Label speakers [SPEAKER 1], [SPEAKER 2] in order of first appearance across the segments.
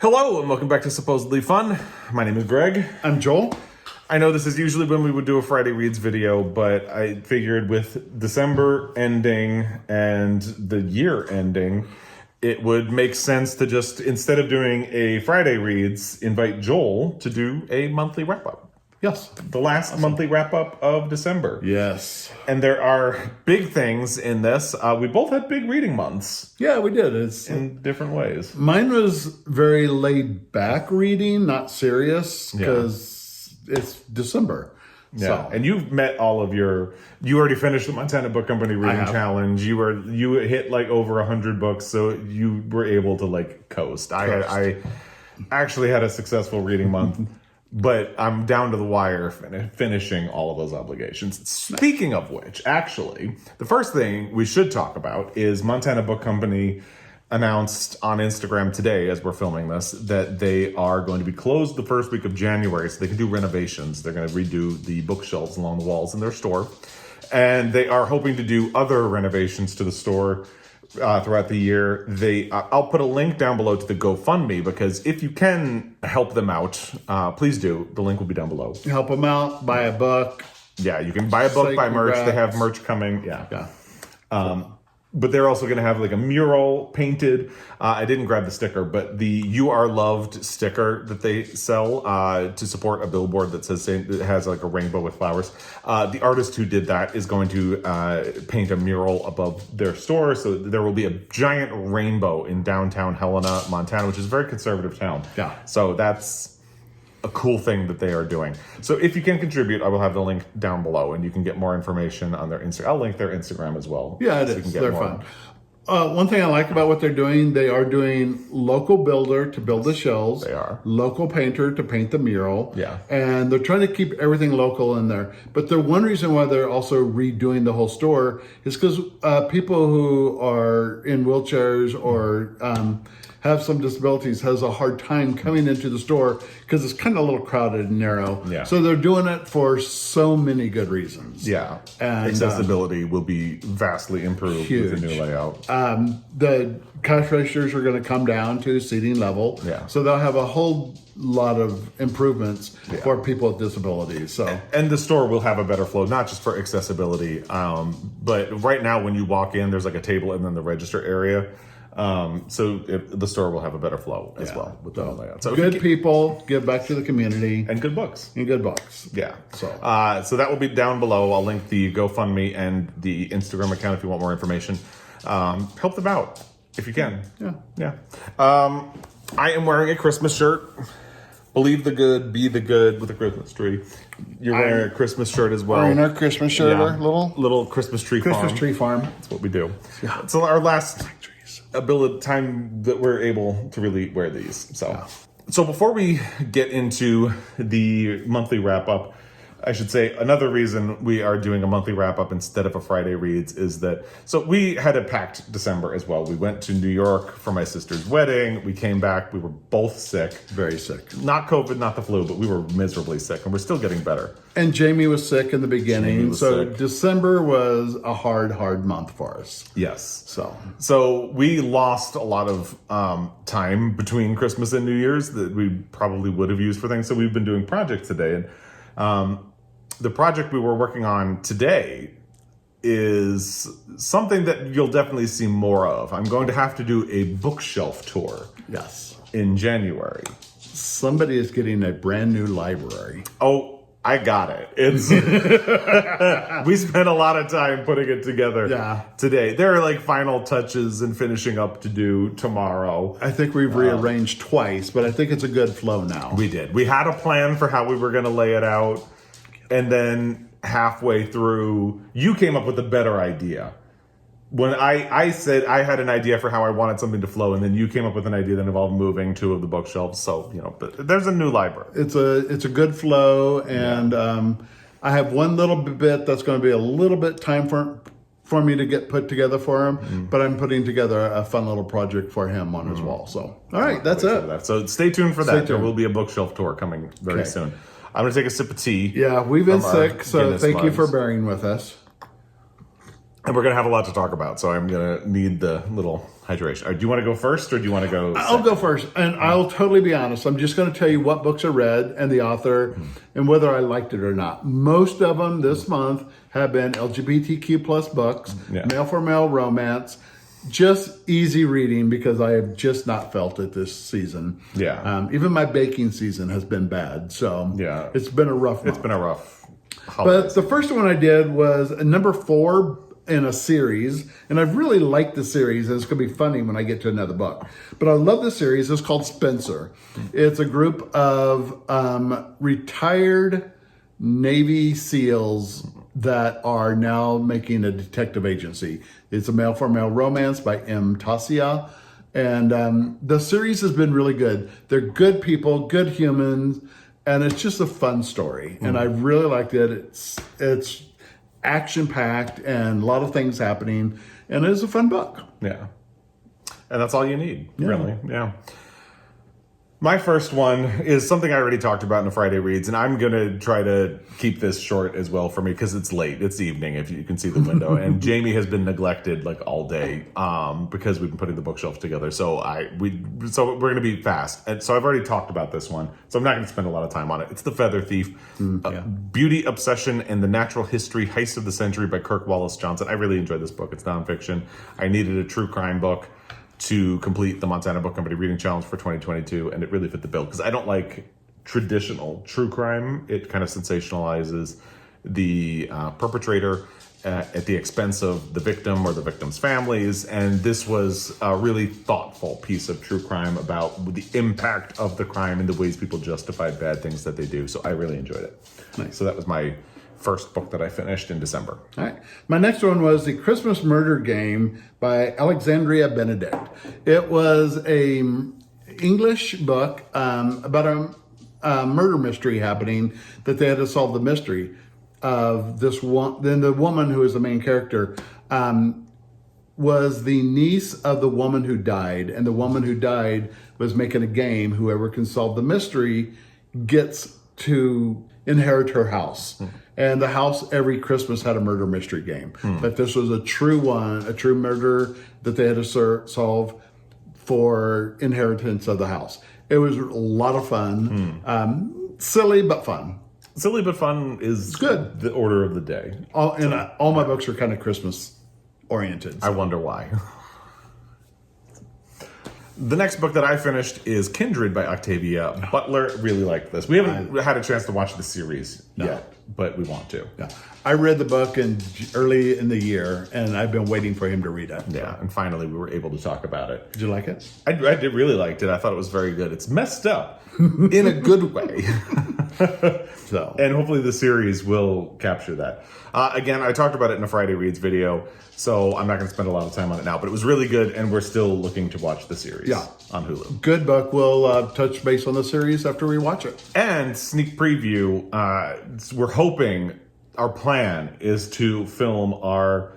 [SPEAKER 1] Hello and welcome back to Supposedly Fun. My name is Greg.
[SPEAKER 2] I'm Joel.
[SPEAKER 1] I know this is usually when we would do a Friday Reads video, but I figured with December ending and the year ending, it would make sense to just, instead of doing a Friday Reads, invite Joel to do a monthly wrap-up.
[SPEAKER 2] Yes.
[SPEAKER 1] The last monthly wrap-up of December.
[SPEAKER 2] Yes.
[SPEAKER 1] And there are big things in this. We both had big reading months.
[SPEAKER 2] Yeah, we did. It's
[SPEAKER 1] in different ways.
[SPEAKER 2] Mine was very laid back reading, not serious, because it's December.
[SPEAKER 1] Yeah,
[SPEAKER 2] so.
[SPEAKER 1] And you've met all of you already finished the Montana Book Company reading challenge. You hit like over 100 books, so you were able to like coast. I actually had a successful reading month. But I'm down to the wire finishing all of those obligations. Speaking of which, actually, the first thing we should talk about is Montana Book Company announced on Instagram today, as we're filming this, that they are going to be closed the first week of January so they can do renovations. They're going to redo the bookshelves along the walls in their store. And they are hoping to do other renovations to the store throughout the year. I'll put a link down below to the GoFundMe, because if you can help them out, please do. The link will be down below.
[SPEAKER 2] Help them out, buy a book.
[SPEAKER 1] Yeah, you can buy a book, buy merch. They have merch coming. Yeah. But they're also going to have like a mural painted. I didn't grab the sticker, but the "You Are Loved" sticker that they sell to support a billboard that says it has like a rainbow with flowers. The artist who did that is going to paint a mural above their store, so there will be a giant rainbow in downtown Helena, Montana, which is a very conservative town.
[SPEAKER 2] Yeah.
[SPEAKER 1] So that's a cool thing that they are doing. So if you can contribute, I will have the link down below, and you can get more information on their Instagram. I'll link their Instagram as well.
[SPEAKER 2] Yeah, it is. They're fun. One thing I like about what they're doing, they are doing local builder to build the shelves.
[SPEAKER 1] They are.
[SPEAKER 2] Local painter to paint the mural.
[SPEAKER 1] Yeah.
[SPEAKER 2] And they're trying to keep everything local in there. But the one reason why they're also redoing the whole store is because people who are in wheelchairs or have some disabilities has a hard time coming into the store because it's kind of a little crowded and narrow.
[SPEAKER 1] Yeah.
[SPEAKER 2] So they're doing it for so many good reasons.
[SPEAKER 1] Yeah.
[SPEAKER 2] And
[SPEAKER 1] accessibility will be vastly improved with the new layout.
[SPEAKER 2] The cash registers are going to come down to seating level.
[SPEAKER 1] Yeah.
[SPEAKER 2] So they'll have a whole lot of improvements for people with disabilities. So
[SPEAKER 1] and the store will have a better flow, not just for accessibility, but right now when you walk in, there's like a table and then the register area. So the store will have a better flow as well with the layout. So
[SPEAKER 2] good people give back to the community
[SPEAKER 1] and good books.
[SPEAKER 2] Yeah.
[SPEAKER 1] So that will be down below. I'll link the GoFundMe and the Instagram account if you want more information. Help them out if you can. Yeah. I am wearing a Christmas shirt. Believe the good, be the good with a Christmas tree. You're wearing a Christmas shirt as well.
[SPEAKER 2] Wearing our Christmas shirt, our little
[SPEAKER 1] Christmas tree
[SPEAKER 2] farm.
[SPEAKER 1] That's what we do. Yeah. It's our last time that we're able to really wear these. So before we get into the monthly wrap up, I should say another reason we are doing a monthly wrap up instead of a Friday Reads is that, so we had a packed December as well. We went to New York for my sister's wedding. We came back. We were both sick.
[SPEAKER 2] Very sick.
[SPEAKER 1] Not COVID, not the flu, but we were miserably sick, and we're still getting better.
[SPEAKER 2] And Jamie was sick in the beginning. So
[SPEAKER 1] sick.
[SPEAKER 2] December was a hard month for us.
[SPEAKER 1] Yes.
[SPEAKER 2] So
[SPEAKER 1] we lost a lot of time between Christmas and New Year's that we probably would have used for things. So we've been doing projects today. And the project we were working on today is something that you'll definitely see more of. I'm going to have to do a bookshelf tour.
[SPEAKER 2] Yes.
[SPEAKER 1] In January.
[SPEAKER 2] Somebody is getting a brand new library.
[SPEAKER 1] Oh, I got it. It's we spent a lot of time putting it together today. There are like final touches and finishing up to do tomorrow.
[SPEAKER 2] I think we've rearranged twice, but I think it's a good flow now.
[SPEAKER 1] We did. We had a plan for how we were going to lay it out. And then halfway through, you came up with a better idea. When I said I had an idea for how I wanted something to flow, and then you came up with an idea that involved moving two of the bookshelves. So, but there's a new library.
[SPEAKER 2] It's a good flow, and I have one little bit that's going to be a little bit time for me to get put together for him, but I'm putting together a fun little project for him on as well. So, all right, that's it.
[SPEAKER 1] So stay tuned for that. There will be a bookshelf tour coming very soon. I'm going to take a sip of tea.
[SPEAKER 2] Yeah, we've been sick, so thank you for bearing with us.
[SPEAKER 1] And we're going to have a lot to talk about, so I'm going to need the little hydration. Do you want to go first, or do you want to go second?
[SPEAKER 2] I'll go first, and I'll totally be honest. I'm just going to tell you what books I read and the author and whether I liked it or not. Most of them this month have been LGBTQ plus books, male for male romance, just easy reading because I have just not felt it this season.
[SPEAKER 1] Yeah.
[SPEAKER 2] Even my baking season has been bad, so it's been a rough month.
[SPEAKER 1] It's been a rough holiday.
[SPEAKER 2] But the first one I did was number 4 in a series, and I've really liked the series, and it's going to be funny when I get to another book. But I love the series. It's called Spencer. It's a group of retired Navy SEALs that are now making a detective agency. It's a male-for-male romance by Tasia, and the series has been really good. They're good people, good humans, and it's just a fun story. And I really liked it. It's action-packed and a lot of things happening, and it's a fun book.
[SPEAKER 1] Yeah. And that's all you need, really. Yeah. My first one is something I already talked about in the Friday Reads, and I'm going to try to keep this short as well for me because it's late. It's evening, if you can see the window. And Jamie has been neglected like all day because we've been putting the bookshelf together. So we're going to be fast. And so I've already talked about this one, so I'm not going to spend a lot of time on it. It's The Feather Thief, Beauty, Obsession, and the Natural History Heist of the Century by Kirk Wallace Johnson. I really enjoyed this book. It's nonfiction. I needed a true crime book to complete the Montana Book Company Reading Challenge for 2022, and it really fit the bill because I don't like traditional true crime. It kind of sensationalizes the perpetrator at the expense of the victim or the victim's families, and this was a really thoughtful piece of true crime about the impact of the crime and the ways people justify bad things that they do. So I really enjoyed it.
[SPEAKER 2] Nice.
[SPEAKER 1] So that was my first book that I finished in December.
[SPEAKER 2] All right. My next one was The Christmas Murder Game by Alexandra Benedict. It was a English book about a murder mystery happening that they had to solve the mystery of this one. Then the woman who is the main character was the niece of the woman who died, and the woman who died was making a game. Whoever can solve the mystery gets to inherit her house. And the house every Christmas had a murder mystery game. But this was a true one, a true murder that they had to solve for inheritance of the house. It was a lot of fun. Silly but fun.
[SPEAKER 1] Silly but fun is
[SPEAKER 2] good.
[SPEAKER 1] The order of the day.
[SPEAKER 2] All my books are kind of Christmas oriented.
[SPEAKER 1] I wonder why. The next book that I finished is Kindred by Octavia. Butler really liked this. We haven't had a chance to watch the series yet, but we want to.
[SPEAKER 2] Yeah. I read the book early in the year, and I've been waiting for him to read it.
[SPEAKER 1] Yeah, and finally we were able to talk about it.
[SPEAKER 2] Did you like it?
[SPEAKER 1] I did really liked it. I thought it was very good. It's messed up in a good way. And hopefully the series will capture that. Again, I talked about it in a Friday Reads video, so I'm not going to spend a lot of time on it now, but it was really good, and we're still looking to watch the series on Hulu.
[SPEAKER 2] Good book. We'll touch base on the series after we watch it.
[SPEAKER 1] And sneak preview, we're hoping, our plan is to film our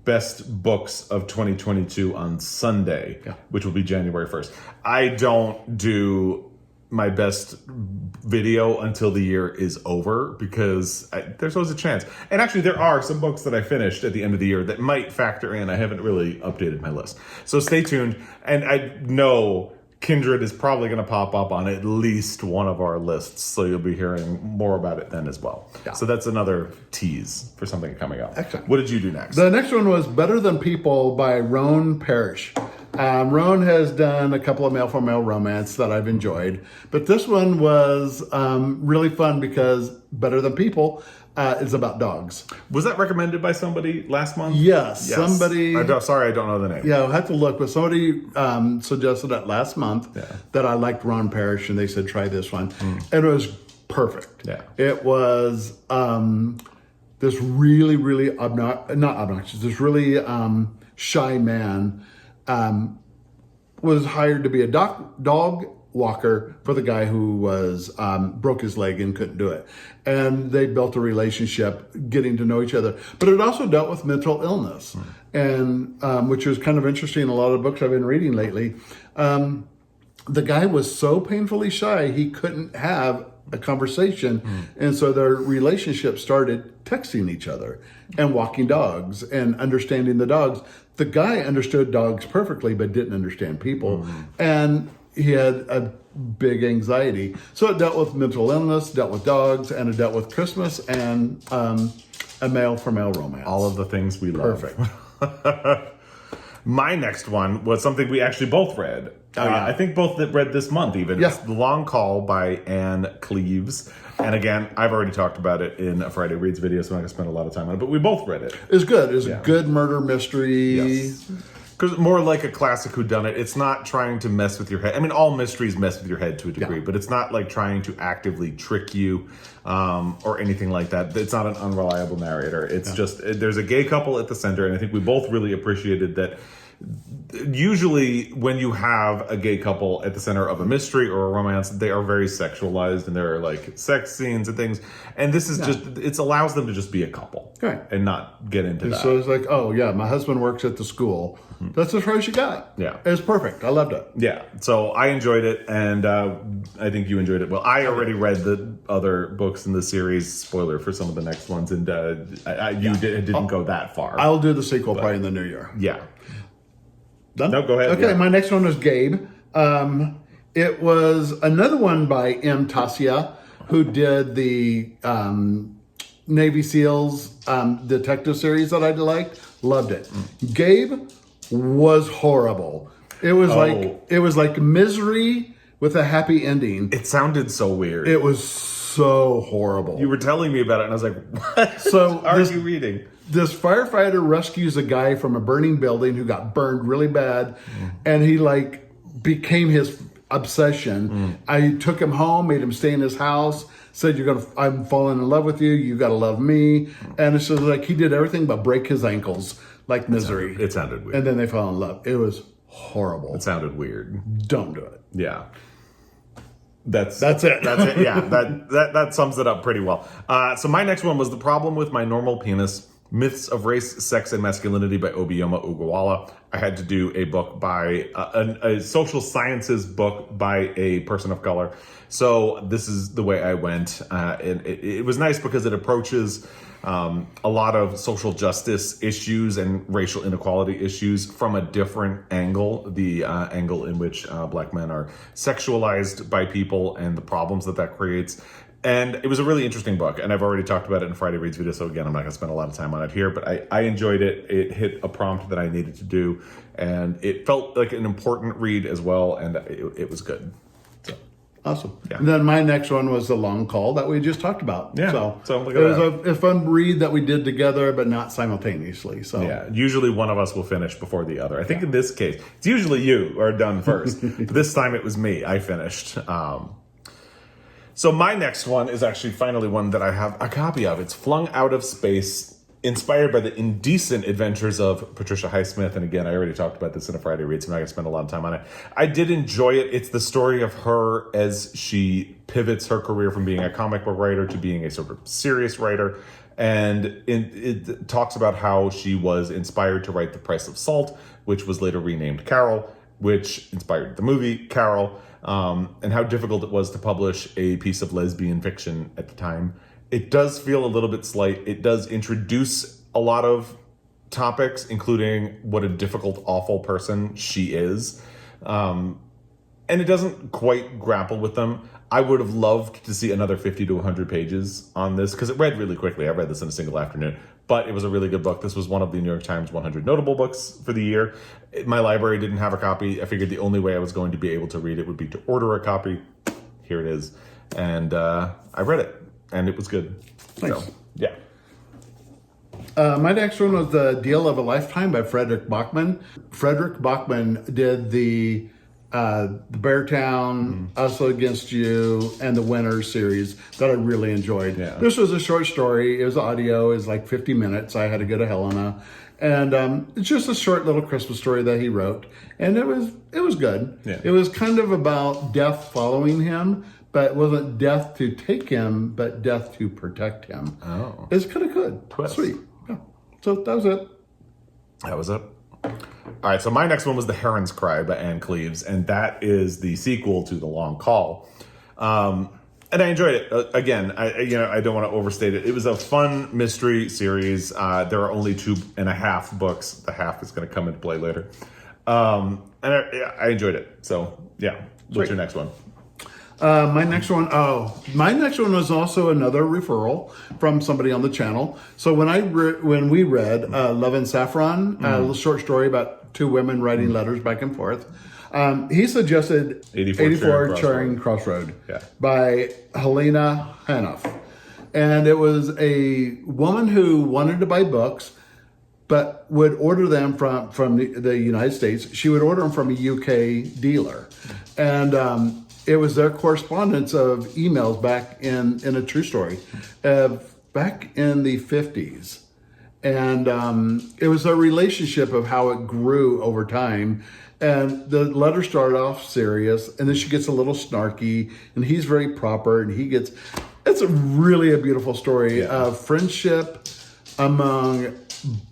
[SPEAKER 1] best books of 2022 on Sunday, which will be January 1st. I don't do my best video until the year is over because there's always a chance. And actually there are some books that I finished at the end of the year that might factor in. I haven't really updated my list. So stay tuned. And I know Kindred is probably going to pop up on at least one of our lists. So you'll be hearing more about it then as well. Yeah. So that's another tease for something coming up. Excellent. What did you do next?
[SPEAKER 2] The next one was Better Than People by Roan Parrish. Roan has done a couple of male-for-male romance that I've enjoyed, but this one was really fun because Better Than People is about dogs.
[SPEAKER 1] Was that recommended by somebody last month?
[SPEAKER 2] Yes. Somebody.
[SPEAKER 1] Sorry, I don't know the name.
[SPEAKER 2] Yeah, I have to look, but somebody suggested that last month that I liked Roan Parrish, and they said try this one, and it was perfect. Yeah, it was this really, really not obnoxious. This really shy man. Was hired to be a dog walker for the guy who was broke his leg and couldn't do it. And they built a relationship, getting to know each other. But it also dealt with mental illness, and which was kind of interesting in a lot of books I've been reading lately. The guy was so painfully shy, he couldn't have a conversation. And so their relationship started texting each other and walking dogs and understanding the dogs. The guy understood dogs perfectly, but didn't understand people. And he had a big anxiety. So it dealt with mental illness, dealt with dogs, and it dealt with Christmas and a male-for-male romance.
[SPEAKER 1] All of the things we love.
[SPEAKER 2] Perfect.
[SPEAKER 1] My next one was something we actually both read. I think both that read this month even.
[SPEAKER 2] Yeah.
[SPEAKER 1] It's The Long Call by Anne Cleeves. And again, I've already talked about it in a Friday Reads video, so I'm not going to spend a lot of time on it. But we both read it.
[SPEAKER 2] It's good. It's a good murder mystery.
[SPEAKER 1] Yes. Because more like a classic whodunit. It's not trying to mess with your head. I mean, all mysteries mess with your head to a degree, but it's not like trying to actively trick you or anything like that. It's not an unreliable narrator. It's just, there's a gay couple at the center, and I think we both really appreciated that. Usually when you have a gay couple at the center of a mystery or a romance, they are very sexualized and there are like sex scenes and things. And this is just, it allows them to just be a couple and not get into that.
[SPEAKER 2] So it's like, oh yeah, my husband works at the school. That's as far as you got.
[SPEAKER 1] Yeah.
[SPEAKER 2] It's perfect. I loved it.
[SPEAKER 1] Yeah. So I enjoyed it, and I think you enjoyed it. Well, I already read the other books in the series, spoiler for some of the next ones, and you didn't go that far.
[SPEAKER 2] I'll do the sequel probably in the new year.
[SPEAKER 1] Yeah.
[SPEAKER 2] Done?
[SPEAKER 1] No, go ahead.
[SPEAKER 2] Okay, my next one was Gabe. It was another one by M. Tasia, who did the Navy SEALs detective series that I liked. Loved it. Gabe was horrible. It was like Misery with a happy ending.
[SPEAKER 1] It sounded so weird.
[SPEAKER 2] It was so horrible.
[SPEAKER 1] You were telling me about it, and I was like, what
[SPEAKER 2] So
[SPEAKER 1] are you reading?
[SPEAKER 2] This firefighter rescues a guy from a burning building who got burned really bad, and he like became his obsession. I took him home, made him stay in his house, said, I'm falling in love with you, you gotta love me. And it's just like he did everything but break his ankles like Misery.
[SPEAKER 1] It sounded weird.
[SPEAKER 2] And then they fell in love. It was horrible.
[SPEAKER 1] It sounded weird.
[SPEAKER 2] Don't do it.
[SPEAKER 1] Yeah. That's
[SPEAKER 2] it.
[SPEAKER 1] That's it. Yeah, that sums it up pretty well. So my next one was The Problem with My Normal Penis: Myths of Race, Sex, and Masculinity by Obioma Ugoala. I had to do a book by a social sciences book by a person of color. So this is the way I went. And it was nice because it approaches a lot of social justice issues and racial inequality issues from a different angle. The angle in which black men are sexualized by people and the problems that creates. And it was a really interesting book, and I've already talked about it in Friday Reads video, so again, I'm not going to spend a lot of time on it here, but I enjoyed it. It hit a prompt that I needed to do, and it felt like an important read as well, and it was good. So,
[SPEAKER 2] awesome.
[SPEAKER 1] Yeah.
[SPEAKER 2] And then my next one was The Long Call that we just talked about.
[SPEAKER 1] Yeah.
[SPEAKER 2] So
[SPEAKER 1] look
[SPEAKER 2] it
[SPEAKER 1] at
[SPEAKER 2] was a fun read that we did together, but not simultaneously. So
[SPEAKER 1] yeah, usually one of us will finish before the other. I think in this case, it's usually you are done first, but this time it was me. I finished. So my next one is actually finally one that I have a copy of. It's Flung Out of Space, inspired by the indecent adventures of Patricia Highsmith. And again, I already talked about this in a Friday Read, so I'm not going to spend a lot of time on it. I did enjoy it. It's the story of her as she pivots her career from being a comic book writer to being a sort of serious writer. And it talks about how she was inspired to write The Price of Salt, which was later renamed Carol, which inspired the movie Carol. And how difficult it was to publish a piece of lesbian fiction at the time. It does feel a little bit slight. It does introduce a lot of topics, including what a difficult, awful person she is. And it doesn't quite grapple with them. I would have loved to see another 50 to 100 pages on this, because it read really quickly. I read this in a single afternoon. But it was a really good book. This was one of the New York Times 100 notable books for the year. My library didn't have a copy. I figured the only way I was going to be able to read it would be to order a copy. Here it is. And I read it, and it was good.
[SPEAKER 2] Nice.
[SPEAKER 1] So, yeah.
[SPEAKER 2] My next one was The Deal of a Lifetime by Fredrik Backman. Fredrik Backman did the Beartown, Us Against You, and the Winner series that I really enjoyed.
[SPEAKER 1] Yeah.
[SPEAKER 2] This was a short story. It was audio. It was like 50 minutes. I had to go to Helena. And it's just a short little Christmas story that he wrote. And it was good.
[SPEAKER 1] Yeah.
[SPEAKER 2] It was kind of about death following him, but it wasn't death to take him, but death to protect him.
[SPEAKER 1] Oh.
[SPEAKER 2] It's kind of good.
[SPEAKER 1] Twist.
[SPEAKER 2] Sweet. Yeah. So that was it.
[SPEAKER 1] That was it. All right, so my next one was The Heron's Cry by Anne Cleeves, and that is the sequel to The Long Call. And I enjoyed it. Again, I don't want to overstate it. It was a fun mystery series. There are only 2.5 books. The half is going to come into play later. And I enjoyed it. So, yeah. What's your next one?
[SPEAKER 2] My next one was also another referral from somebody on the channel. So when we read Love and Saffron, a little short story about two women writing letters back and forth, he suggested 84 Charing Crossroad by Helene Hanff. And it was a woman who wanted to buy books, but would order them from the United States. She would order them from a UK dealer. And it was their correspondence of emails back in a true story, back in the 50s. And it was a relationship of how it grew over time. And the letter started off serious, and then she gets a little snarky, and he's very proper, and it's really a beautiful story of friendship among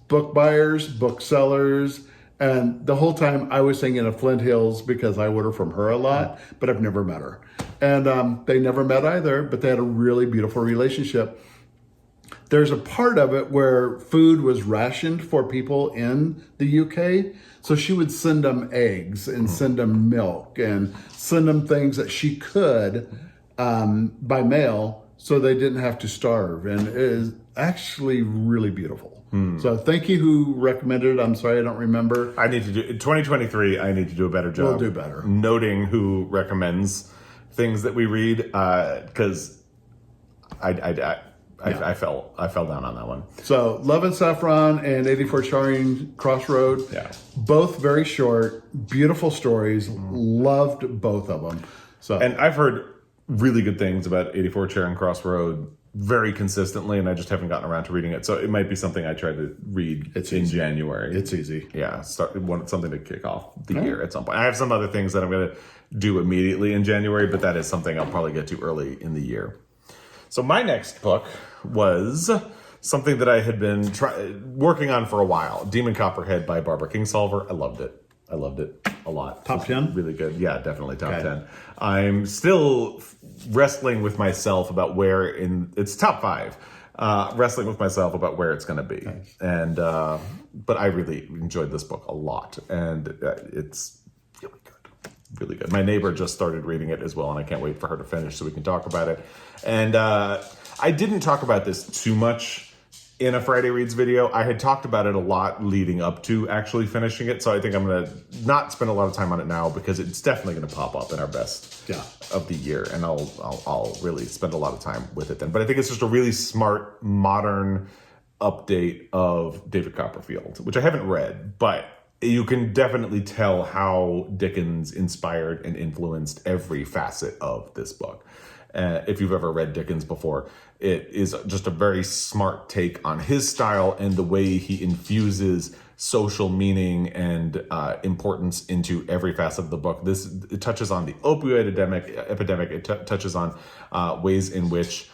[SPEAKER 2] book buyers, booksellers, and the whole time I was thinking of Flint Hills because I order from her a lot, but I've never met her. And they never met either, but they had a really beautiful relationship. There's a part of it where food was rationed for people in the UK. So she would send them eggs and send them milk and send them things that she could by mail so they didn't have to starve. And it is actually really beautiful. So thank you who recommended it. I'm sorry, I don't remember.
[SPEAKER 1] I need to do 2023. I need to do a better job.
[SPEAKER 2] We'll do better.
[SPEAKER 1] Noting who recommends things that we read, because I fell down on that one.
[SPEAKER 2] So Love and Saffron and 84 Charing Crossroad, both very short, beautiful stories. Loved both of them. So,
[SPEAKER 1] and I've heard really good things about 84 Charing Crossroad very consistently, and I just haven't gotten around to reading it. So it might be something I try to read in January.
[SPEAKER 2] It's easy.
[SPEAKER 1] Yeah, something to kick off the year at some point. I have some other things that I'm going to do immediately in January, but that is something I'll probably get to early in the year. So my next book was something that I had been working on for a while. Demon Copperhead by Barbara Kingsolver. I loved it a lot.
[SPEAKER 2] Top 10?
[SPEAKER 1] Really good. Yeah, definitely top 10. I'm still wrestling with myself about it's top 5. Wrestling with myself about where it's going to be. Nice. And, but I really enjoyed this book a lot. And it's really good. My neighbor just started reading it as well, and I can't wait for her to finish so we can talk about it. And I didn't talk about this too much in a Friday Reads video. I had talked about it a lot leading up to actually finishing it, so I think I'm going to not spend a lot of time on it now because it's definitely going to pop up in our best of the year, and I'll really spend a lot of time with it then. But I think it's just a really smart, modern update of David Copperfield, which I haven't read, but you can definitely tell how Dickens inspired and influenced every facet of this book. If you've ever read Dickens before, it is just a very smart take on his style and the way he infuses social meaning and importance into every facet of the book. It touches on the opioid epidemic. It touches on ways in which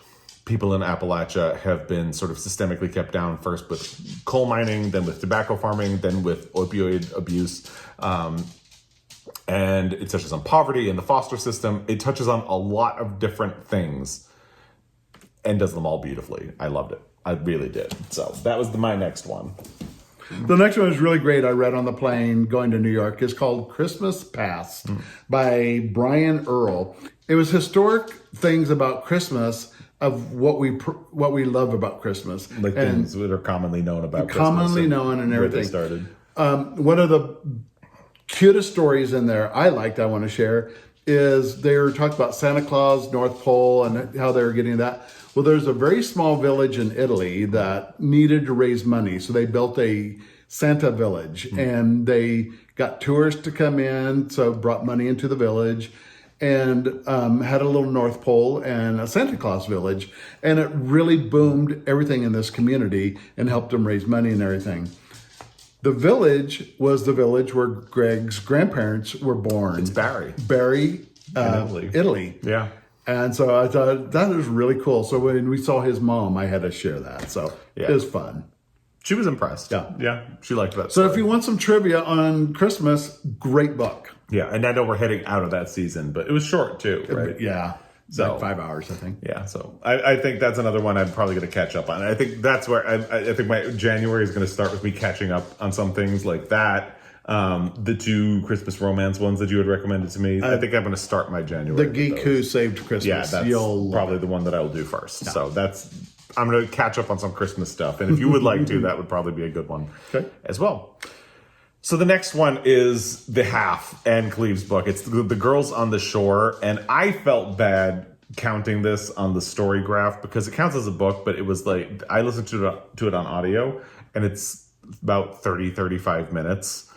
[SPEAKER 1] people in Appalachia have been sort of systemically kept down, first with coal mining, then with tobacco farming, then with opioid abuse. And it touches on poverty and the foster system. It touches on a lot of different things and does them all beautifully. I loved it. I really did. So that was my next one.
[SPEAKER 2] The next one is really great. I read on the plane going to New York. It's called Christmas Past by Brian Earl. It was historic things about Christmas of what we love about Christmas.
[SPEAKER 1] Like things that are commonly known about Christmas.
[SPEAKER 2] Commonly known and everything.
[SPEAKER 1] Where they started.
[SPEAKER 2] One of the cutest stories in there I want to share is they were talking about Santa Claus, North Pole, and how they were getting that. Well, there's a very small village in Italy that needed to raise money. So they built a Santa village and they got tourists to come in. So brought money into the village and had a little North Pole and a Santa Claus village. And it really boomed everything in this community and helped them raise money and everything. The village was the village where Greg's grandparents were born.
[SPEAKER 1] It's Barry,
[SPEAKER 2] Italy.
[SPEAKER 1] Yeah.
[SPEAKER 2] And so I thought that was really cool. So when we saw his mom, I had to share that. So it was fun.
[SPEAKER 1] She was impressed. Yeah. She liked that
[SPEAKER 2] So
[SPEAKER 1] story.
[SPEAKER 2] if you want some trivia on Christmas, great book.
[SPEAKER 1] Yeah. And I know we're heading out of that season, but it was short too, right?
[SPEAKER 2] Yeah.
[SPEAKER 1] So
[SPEAKER 2] like 5 hours, I think.
[SPEAKER 1] Yeah, so I think that's another one I'm probably going to catch up on. I think that's where I think my January is going to start with me catching up on some things like that. The 2 Christmas romance ones that you had recommended to me. I think I'm going to start my January.
[SPEAKER 2] The Geek Who Saved Christmas.
[SPEAKER 1] Yeah, that's probably the one that I will do first. Yeah. So I'm going to catch up on some Christmas stuff. And if you would like to, that would probably be a good one as well. So the next one is the Hanff and Cleeves book. It's the Girls on the Shore. And I felt bad counting this on the story graph because it counts as a book, but it was like, I listened to it on audio and it's about 35 minutes.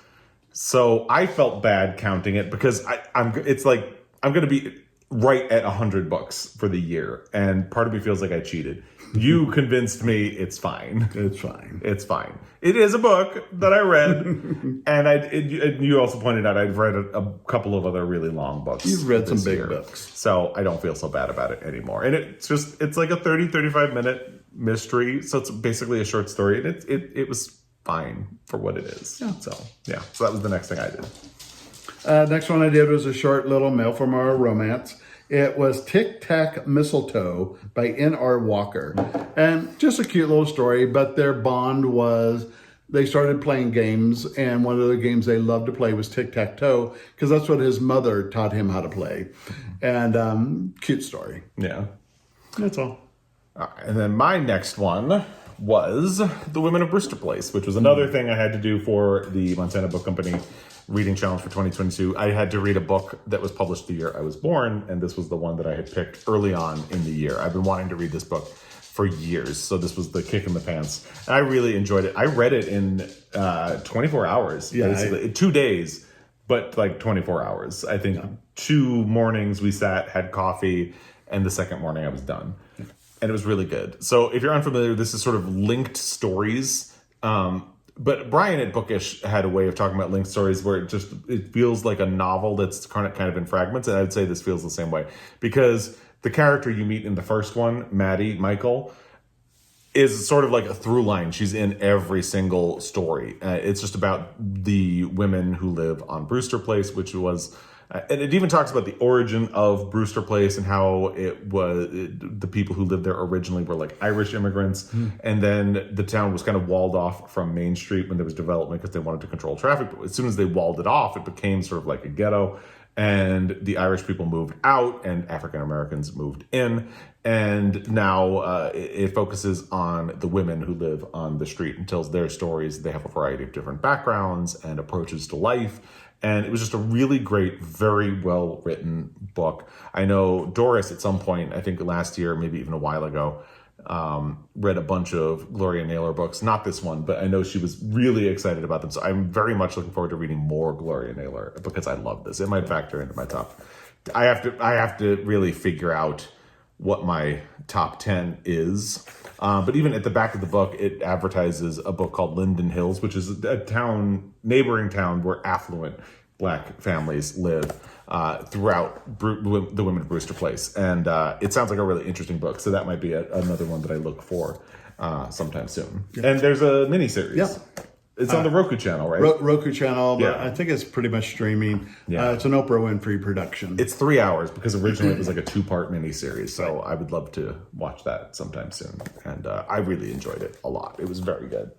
[SPEAKER 1] So I felt bad counting it because I'm going to be right at 100 books for the year. And part of me feels like I cheated. You convinced me it's fine.
[SPEAKER 2] It's fine.
[SPEAKER 1] It's fine. It is a book that I read. And you also pointed out I've read a couple of other really long books.
[SPEAKER 2] You've read some big books.
[SPEAKER 1] So I don't feel so bad about it anymore. And it's like a 35 minute mystery. So it's basically a short story. And it was fine for what it is. Yeah. So that was the next thing I did.
[SPEAKER 2] Next one I did was a short little mail from our romance. It was Tic Tac Mistletoe by N.R. Walker. And just a cute little story, but their bond was they started playing games, and one of the games they loved to play was tic-tac-toe, because that's what his mother taught him how to play. And cute story.
[SPEAKER 1] Yeah.
[SPEAKER 2] That's all.
[SPEAKER 1] And then my next one was The Women of Brewster Place, which was another thing I had to do for the Montana Book Company reading challenge for 2022. I had to read a book that was published the year I was born, and this was the one that I had picked early on in the year. I've been wanting to read this book for years, so this was the kick in the pants. And I really enjoyed it. I read it in 24 hours, basically. 2 days, but like 24 hours. I think 2 mornings we sat, had coffee, and the second morning I was done. And it was really good. So if you're unfamiliar, this is sort of linked stories. But Brian at Bookish had a way of talking about linked stories where it feels like a novel that's kind of in fragments. And I would say this feels the same way. Because the character you meet in the first one, Michael, is sort of like a through line. She's in every single story. It's just about the women who live on Brewster Place, which was... and it even talks about the origin of Brewster Place and how the people who lived there originally were like Irish immigrants. And then the town was kind of walled off from Main Street when there was development because they wanted to control traffic. But as soon as they walled it off, it became sort of like a ghetto. And the Irish people moved out and African Americans moved in. And now it focuses on the women who live on the street and tells their stories. They have a variety of different backgrounds and approaches to life. And it was just a really great, very well-written book. I know Doris at some point, I think last year, maybe even a while ago, read a bunch of Gloria Naylor books. Not this one, but I know she was really excited about them. So I'm very much looking forward to reading more Gloria Naylor because I love this. It might factor into my top. I have to really figure out what my top 10 is. But even at the back of the book, it advertises a book called Linden Hills, which is a neighboring town where affluent Black families live throughout the Women of Brewster Place. And it sounds like a really interesting book. So that might be another one that I look for sometime soon. Yeah. And there's a miniseries. Yeah. It's on the Roku channel, right?
[SPEAKER 2] Roku channel, but I think it's pretty much streaming. Yeah. It's an Oprah Winfrey production.
[SPEAKER 1] It's 3 hours because originally it was like a 2-part miniseries. So I would love to watch that sometime soon. And I really enjoyed it a lot. It was very good.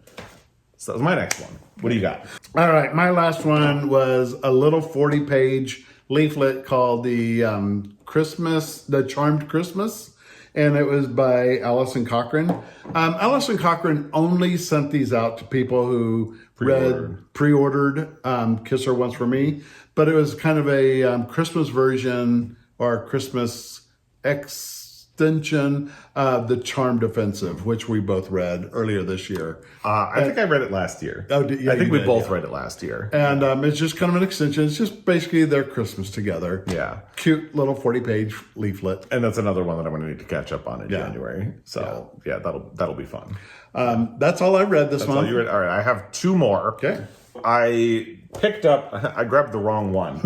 [SPEAKER 1] So that was my next one. What do you got?
[SPEAKER 2] All right. My last one was a little 40-page leaflet called The Charmed Christmas. And it was by Allison Cochran. Allison Cochran only sent these out to people who pre-ordered Kiss Her Once for Me. But it was kind of a Christmas version or Christmas extension of The Charmed Offensive, which we both read earlier this year.
[SPEAKER 1] I think I read it last year.
[SPEAKER 2] Oh, yeah,
[SPEAKER 1] I think we both read it last year.
[SPEAKER 2] And it's just kind of an extension. It's just basically their Christmas together.
[SPEAKER 1] Yeah.
[SPEAKER 2] Cute little 40-page leaflet.
[SPEAKER 1] And that's another one that I'm going to need to catch up on in January. So, that'll be fun.
[SPEAKER 2] That's all I read this month.
[SPEAKER 1] All you read? All right, I have 2 more.
[SPEAKER 2] Okay.
[SPEAKER 1] I grabbed the wrong one.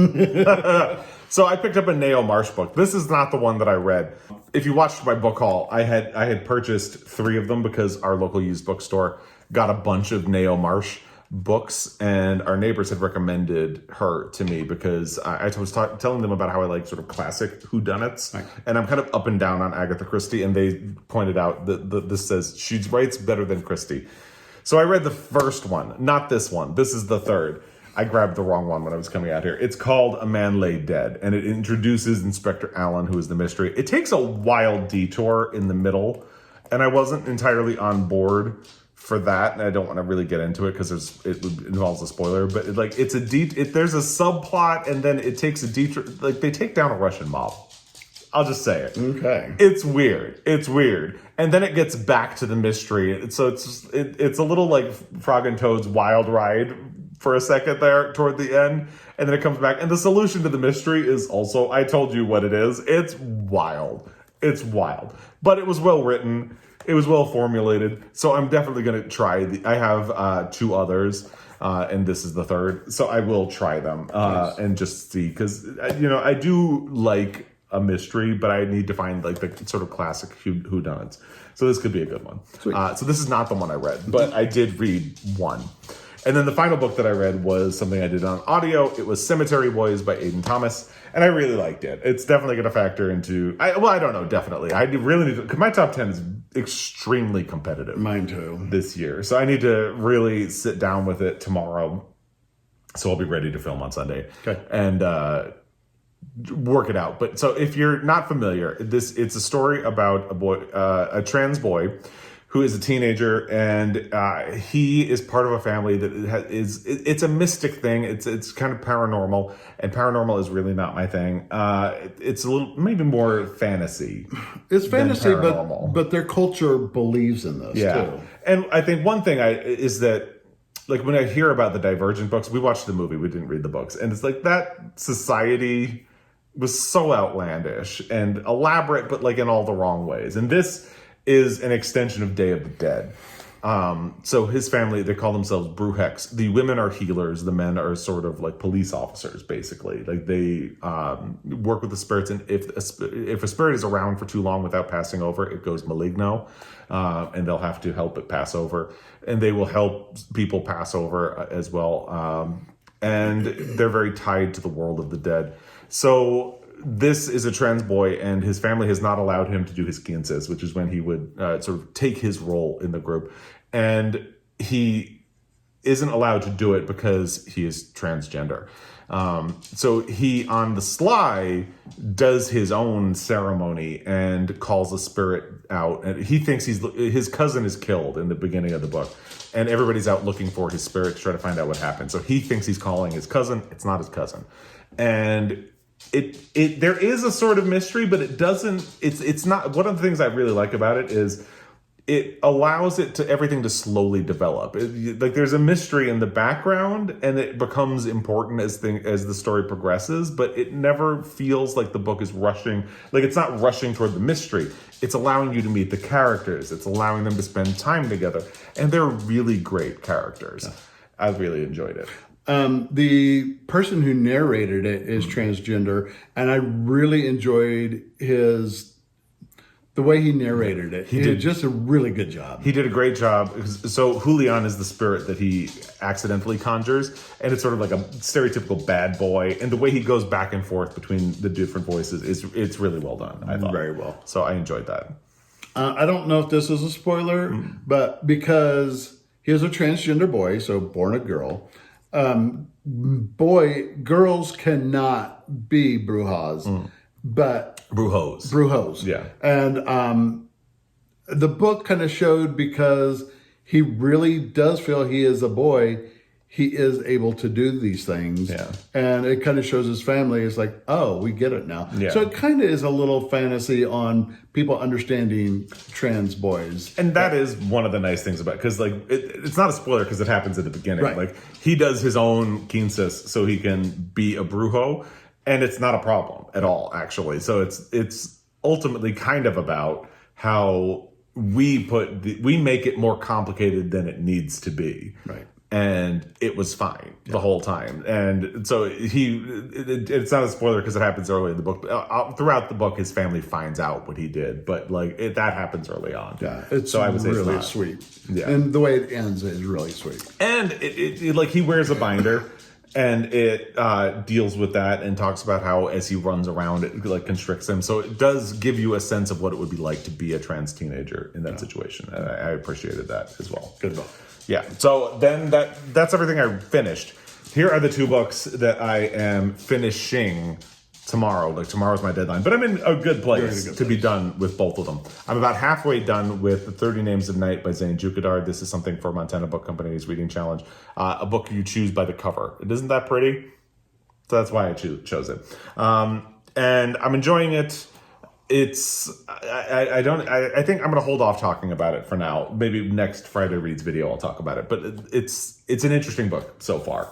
[SPEAKER 1] So I picked up a Nao Marsh book. This is not the one that I read. If you watched my book haul, I had purchased 3 of them because our local used bookstore got a bunch of Nao Marsh books, and our neighbors had recommended her to me because I was telling them about how I like sort of classic whodunits, and I'm kind of up and down on Agatha Christie, and they pointed out that this says she writes better than Christie. So I read the first one, not this one. This is the third. I grabbed the wrong one when I was coming out here. It's called A Man Lay Dead, and it introduces Inspector Allen, who is the mystery. It takes a wild detour in the middle, and I wasn't entirely on board for that, and I don't want to really get into it because it involves a spoiler. But there's a subplot, and then it takes a detour. Like they take down a Russian mob. I'll just say it.
[SPEAKER 2] Okay.
[SPEAKER 1] It's weird, and then it gets back to the mystery. So it's a little like Frog and Toad's Wild Ride for a second there toward the end, and then it comes back, and the solution to the mystery is also, I told you what it is. It's wild, but it was well written, it was well formulated, so I'm definitely going to try I have 2 others, and this is the third, so I will try them and just see, because I do like a mystery, but I need to find like the sort of classic whodunits, so this could be a good one. So this is not the one I read, but I did read one. And then the final book that I read was something I did on audio. It was Cemetery Boys by Aidan Thomas, and I really liked it. It's definitely going to factor into... I don't know, definitely. I really need to... Because my top 10 is extremely competitive.
[SPEAKER 2] Mine too.
[SPEAKER 1] This year. So I need to really sit down with it tomorrow. So I'll be ready to film on Sunday.
[SPEAKER 2] Okay.
[SPEAKER 1] And work it out. But so if you're not familiar, it's a story about a trans boy who is a teenager, and he is part of a family that it's a mystic thing. It's kind of paranormal, and paranormal is really not my thing. It's a little, maybe more fantasy.
[SPEAKER 2] It's fantasy, but their culture believes in this too.
[SPEAKER 1] And I think one thing is that, like, when I hear about the Divergent books, we watched the movie, we didn't read the books, and it's like that society was so outlandish and elaborate, but like in all the wrong ways. And this is an extension of Day of the Dead. So his family, they call themselves Brewhex. The women are healers. The men are sort of like police officers, basically. Like they work with the spirits, and if a spirit is around for too long without passing over, it goes maligno, and they'll have to help it pass over. And they will help people pass over as well. And they're very tied to the world of the dead. So this is a trans boy, and his family has not allowed him to do his quinces, which is when he would sort of take his role in the group. And he isn't allowed to do it because he is transgender. So he, on the sly, does his own ceremony and calls a spirit out. And he thinks his cousin is killed in the beginning of the book. And everybody's out looking for his spirit to try to find out what happened. So he thinks he's calling his cousin. It's not his cousin. And there is a sort of mystery, but it doesn't, it's not, one of the things I really like about it is it allows everything to slowly develop. Like there's a mystery in the background, and it becomes important as the story progresses, but it never feels like the book is rushing. Like it's not rushing toward the mystery. It's allowing you to meet the characters. It's allowing them to spend time together. And they're really great characters. Yeah. I really enjoyed it.
[SPEAKER 2] The person who narrated it is transgender, and I really enjoyed the way he narrated it. He did just a really good job.
[SPEAKER 1] He did a great job. So Julian is the spirit that he accidentally conjures, and it's sort of like a stereotypical bad boy. And the way he goes back and forth between the different voices it's really well done, I thought.
[SPEAKER 2] Very well.
[SPEAKER 1] So I enjoyed that.
[SPEAKER 2] I don't know if this is a spoiler, but because he is a transgender boy, so born a girl, girls cannot be Brujas, but Brujos.
[SPEAKER 1] Yeah.
[SPEAKER 2] And the book kind of showed, because he really does feel he is a boy, he is able to do these things.
[SPEAKER 1] Yeah.
[SPEAKER 2] And it kind of shows his family is like, oh, we get it now.
[SPEAKER 1] Yeah.
[SPEAKER 2] So it kind of is a little fantasy on people understanding trans boys.
[SPEAKER 1] And that is one of the nice things about, because like it's not a spoiler because it happens at the beginning.
[SPEAKER 2] Right.
[SPEAKER 1] Like he does his own quinces so he can be a brujo, and it's not a problem at all, actually. So it's ultimately kind of about how we make it more complicated than it needs to be.
[SPEAKER 2] Right.
[SPEAKER 1] And it was fine the whole time. And so it's not a spoiler because it happens early in the book. Throughout the book, his family finds out what he did. But like that happens early on.
[SPEAKER 2] Yeah, it's
[SPEAKER 1] so I would say
[SPEAKER 2] really
[SPEAKER 1] it's
[SPEAKER 2] sweet.
[SPEAKER 1] Yeah.
[SPEAKER 2] And the way it ends is really sweet.
[SPEAKER 1] And it like he wears a binder. And it deals with that and talks about how as he runs around, it like constricts him. So it does give you a sense of what it would be like to be a trans teenager in that situation. And I appreciated that as well.
[SPEAKER 2] Good book.
[SPEAKER 1] Yeah. So then that's everything I finished. Here are the 2 books that I am finishing tomorrow. Like tomorrow's my deadline, but I'm in a good place to be done with both of them. I'm about halfway done with The 30 Names of Night by Zane Jukadar. This is something for Montana Book Company's reading challenge. A book you choose by the cover. Isn't that pretty? So that's why I chose it. And I'm enjoying it. It's I think I'm gonna hold off talking about it for now. Maybe next Friday Reads video I'll talk about it. But it's an interesting book so far.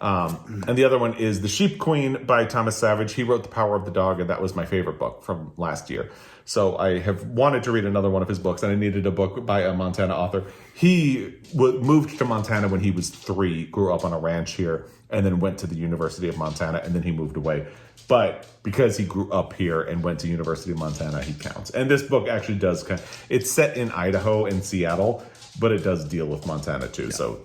[SPEAKER 1] And the other one is The Sheep Queen by Thomas Savage. He wrote The Power of the Dog, and that was my favorite book from last year. So I have wanted to read another one of his books, and I needed a book by a Montana author. He moved to Montana when he was 3, grew up on a ranch here, and then went to the University of Montana, and then he moved away. But because he grew up here and went to University of Montana, he counts. And this book actually does it's set in Idaho and Seattle, but it does deal with Montana too. Yeah. So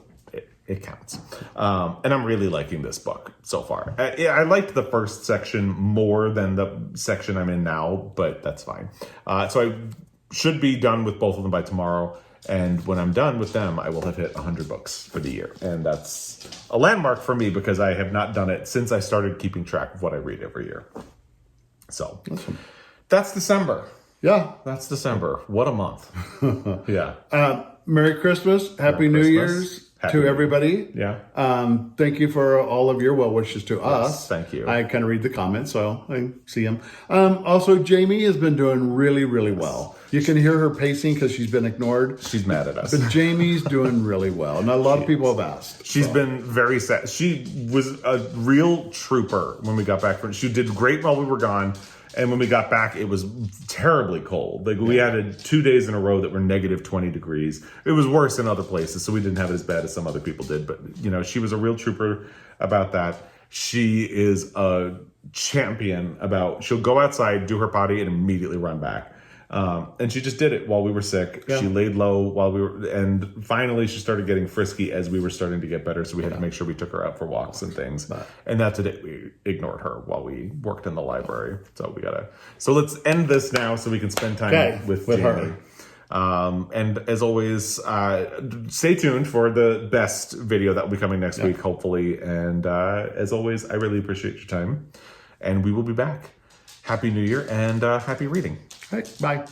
[SPEAKER 1] it counts. And I'm really liking this book so far. I liked the first section more than the section I'm in now, but that's fine. So I should be done with both of them by tomorrow. And when I'm done with them, I will have hit 100 books for the year. And that's a landmark for me because I have not done it since I started keeping track of what I read every year. So that's December.
[SPEAKER 2] Yeah.
[SPEAKER 1] That's December. What a month. Yeah.
[SPEAKER 2] Merry Christmas. Happy New Year's to everybody.
[SPEAKER 1] Yeah.
[SPEAKER 2] Thank you for all of your well wishes to us.
[SPEAKER 1] Thank you.
[SPEAKER 2] I kind of read the comments, so I see them. Also, Jamie has been doing really, really well. You can hear her pacing because she's been ignored.
[SPEAKER 1] She's mad at us.
[SPEAKER 2] But Jamie's doing really well. And a lot of people have asked.
[SPEAKER 1] She's been very sad. She was a real trooper when we got back from. She did great while we were gone. And when we got back, it was terribly cold. Like we had 2 days in a row that were negative 20 degrees. It was worse in other places, so we didn't have it as bad as some other people did. But, she was a real trooper about that. She is a champion she'll go outside, do her potty, and immediately run back. And she just did it while we were sick. Yeah. She laid low while we were, and finally she started getting frisky as we were starting to get better. So we had to make sure we took her out for walks and things. And that's it. We ignored her while we worked in the library. So so let's end this now so we can spend time with her. And as always, stay tuned for the best video that will be coming next week, hopefully. And as always, I really appreciate your time. And we will be back. Happy New Year and happy reading.
[SPEAKER 2] All right, bye.